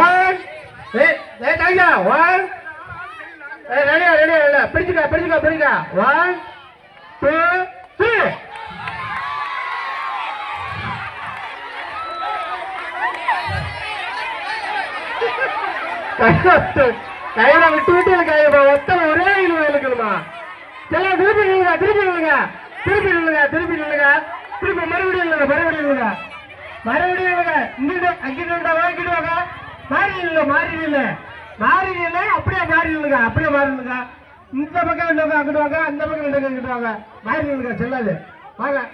one தாங்க one ரெடியா ரெடியா இல்ல பிடிச்சுக்க பிடிச்சுக்க பிடிச்சுக்க 1 2 3 கையில விட்டு விட்டு கைப்பா ஒத்தனை ஒரே இழுவ இழுக்கணுமா சில திருப்பி நில்லுங்க திருப்பி நில்லுங்க திருப்பி நில்லுங்க திருப்பி நில்லுங்க திருப்பி மறுபடியும் இல்லைங்க மறுபடியும் இல்லைங்க மறுபடியும் இல்லைங்க இங்கிட்டு அங்கிட்டு வாங்கிட்டு வாங்க மாறி இல்லை மாறி இல்லை மாறி இல்லை அப்படியே மாறி இல்லைங்க அப்படியே மாறி இல்லைங்க இந்த பக்கம் இல்லைங்க அங்கிட்டு வாங்க அந்த பக்கம் இல்லைங்க இங்கிட்டு வாங்க மாறி இல்லைங்க செல்லாது வாங்க